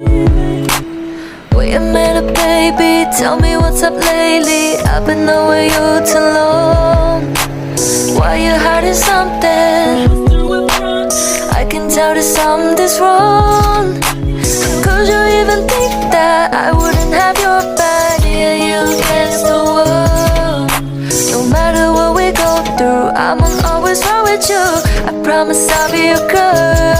Wait a minute, baby, tell me what's up lately. I've been knowing you too long. Why you hiding something? I can tell that something's wrong. Could you even think that I wouldn't have your back? Yeah, you against the world. No matter what we go through, I'm always wrong with you. I promise I'll be your girl.